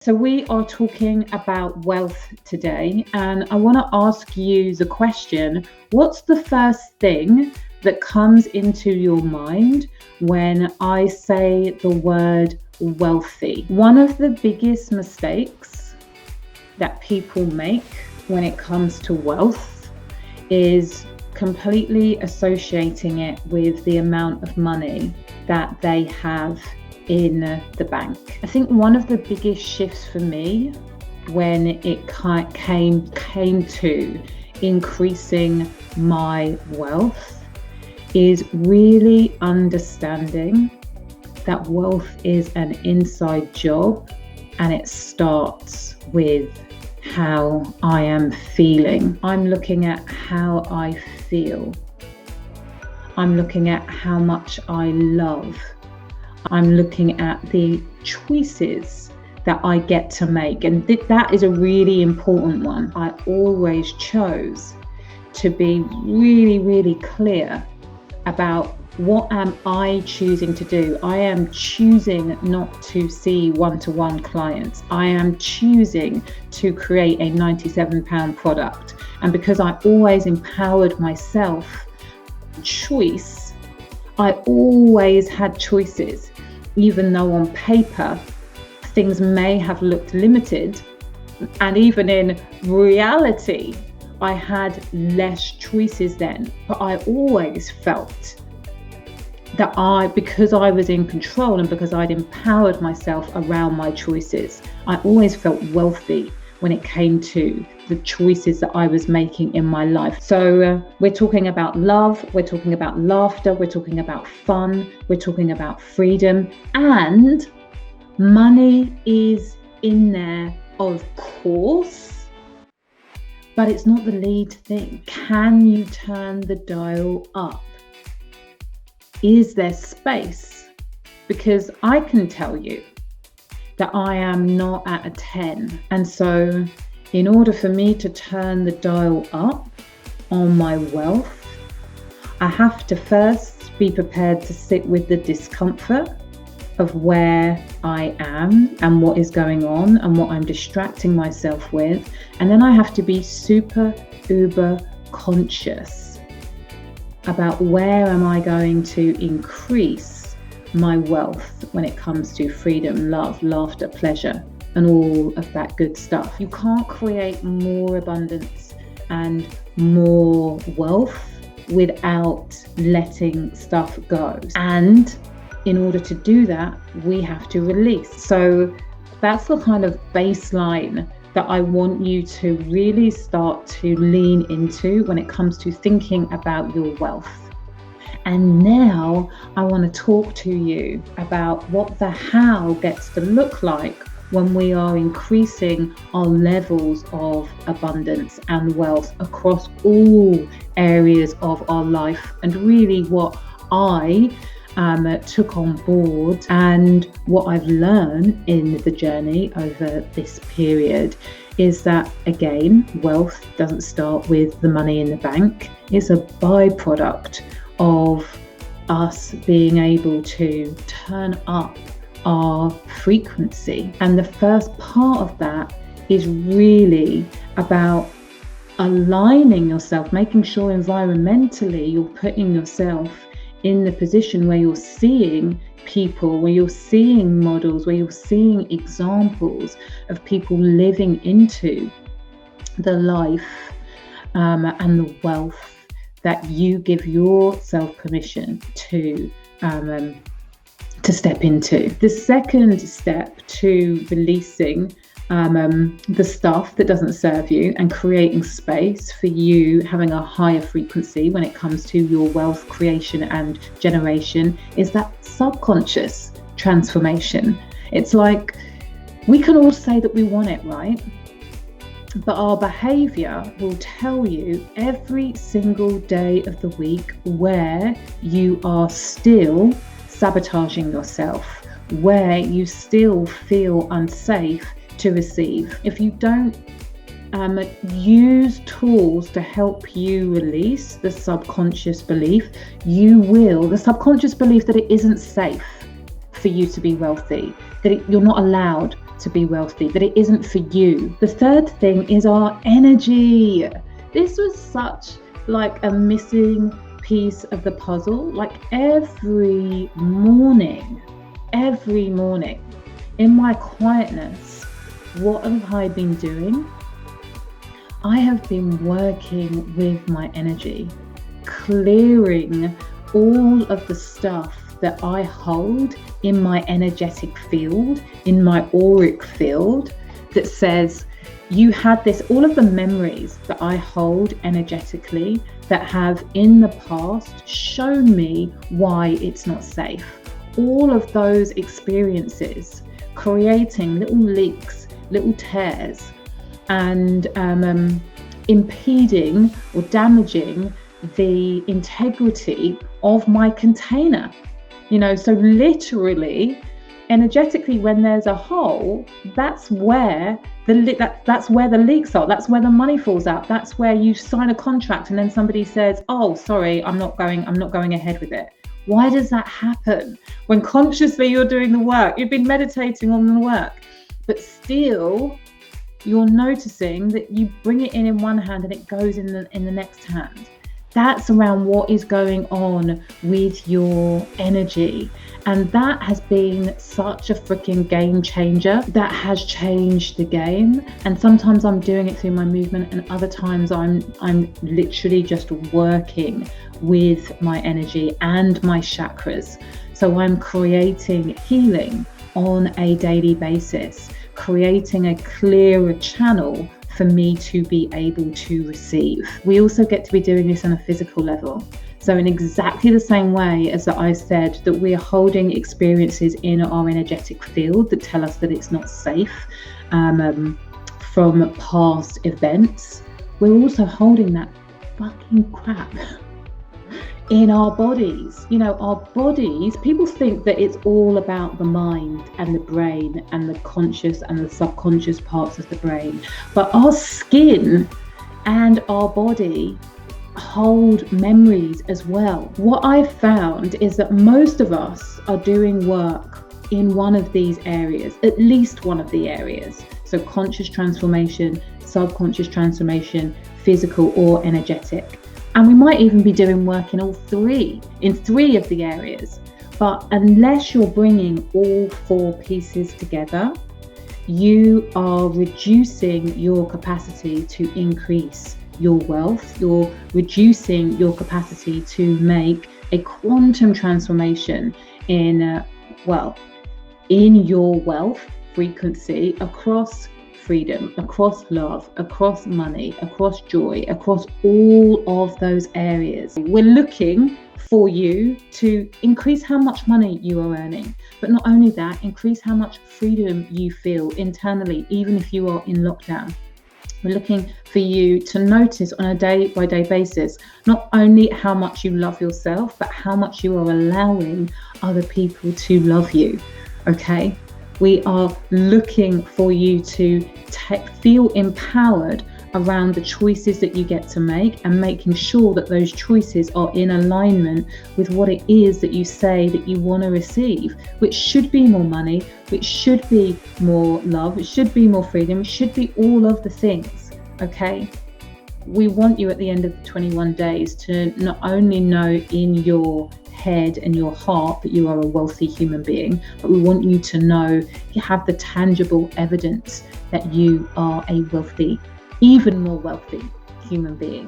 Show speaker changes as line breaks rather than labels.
So we are talking about wealth today, and I want to ask you the question, what's the first thing that comes into your mind when I say the word wealthy? One of the biggest mistakes that people make when it comes to wealth is completely associating it with the amount of money that they have in the bank. I think one of the biggest shifts for me when it came to increasing my wealth is really understanding that wealth is an inside job, and it starts with how I am feeling. I'm looking at how I feel. I'm looking at how much I love. I'm looking at the choices that I get to make. And that is a really important one. I always chose to be really, really clear about what am I choosing to do. I am choosing not to see one-to-one clients. I am choosing to create a £97 product. And because I always empowered myself, choice, I always had choices, even though on paper things may have looked limited, and even in reality I had less choices then. But I always felt that because I was in control and because I'd empowered myself around my choices, I always felt wealthy when it came to the choices that I was making in my life. So we're talking about love, we're talking about laughter, we're talking about fun, we're talking about freedom, and money is in there, of course, but it's not the lead thing. Can you turn the dial up? Is there space? Because I can tell you that I am not at a 10. And so in order for me to turn the dial up on my wealth, I have to first be prepared to sit with the discomfort of where I am and what is going on and what I'm distracting myself with. And then I have to be super uber conscious about where am I going to increase my wealth when it comes to freedom, love, laughter, pleasure, and all of that good stuff. You can't create more abundance and more wealth without letting stuff go. And in order to do that, we have to release. So that's the kind of baseline that I want you to really start to lean into when it comes to thinking about your wealth. And now I want to talk to you about what the how gets to look like when we are increasing our levels of abundance and wealth across all areas of our life. And really what I took on board and what I've learned in the journey over this period is that, again, wealth doesn't start with the money in the bank. It's a byproduct of us being able to turn up our frequency. And the first part of that is really about aligning yourself, making sure environmentally you're putting yourself in the position where you're seeing people, where you're seeing models, where you're seeing examples of people living into the life and the wealth that you give yourself permission to step into. The second step to releasing the stuff that doesn't serve you and creating space for you having a higher frequency when it comes to your wealth creation and generation is that subconscious transformation. It's like we can all say that we want it, right? But our behavior will tell you every single day of the week where you are still sabotaging yourself, where you still feel unsafe to receive. If you don't use tools to help you release the subconscious belief, the subconscious belief that it isn't safe for you to be wealthy, that you're not allowed to be wealthy, that it isn't for you. The third thing is our energy. This was such like a missing piece of the puzzle. Like every morning in my quietness, what have I been doing? I have been working with my energy, clearing all of the stuff that I hold in my energetic field, in my auric field, that says you had this, all of the memories that I hold energetically that have in the past shown me why it's not safe. All of those experiences creating little leaks, little tears, and impeding or damaging the integrity of my container. So literally, energetically, when there's a hole, that's where the leaks are. That's where the money falls out. That's where you sign a contract and then somebody says, "Oh, sorry, I'm not going ahead with it." Why does that happen? When consciously you're doing the work, you've been meditating on the work, but still you're noticing that you bring it in one hand and it goes in the next hand. That's around what is going on with your energy. And that has been such a freaking game changer. That has changed the game. And sometimes I'm doing it through my movement, and other times I'm literally just working with my energy and my chakras. So I'm creating healing on a daily basis, creating a clearer channel for me to be able to receive. We also get to be doing this on a physical level. So in exactly the same way as that I said that we're holding experiences in our energetic field that tell us that it's not safe from past events, we're also holding that fucking crap in our bodies. Our bodies, people think that it's all about the mind and the brain and the conscious and the subconscious parts of the brain. But our skin and our body hold memories as well. What I've found is that most of us are doing work in one of these areas, at least one of the areas. So conscious transformation, subconscious transformation, physical or energetic. And we might even be doing work in three of the areas. But unless you're bringing all four pieces together, you are reducing your capacity to increase your wealth. You're reducing your capacity to make a quantum transformation in your wealth frequency across freedom, across love, across money, across joy, across all of those areas. We're looking for you to increase how much money you are earning, but not only that, increase how much freedom you feel internally, even if you are in lockdown. We're looking for you to notice on a day-by-day basis, not only how much you love yourself, but how much you are allowing other people to love you, okay? We are looking for you to feel empowered around the choices that you get to make and making sure that those choices are in alignment with what it is that you say that you want to receive, which should be more money, which should be more love, it should be more freedom, it should be all of the things, okay? We want you at the end of the 21 days to not only know in your head and your heart that you are a wealthy human being, but we want you to know you have the tangible evidence that you are a wealthy, even more wealthy human being.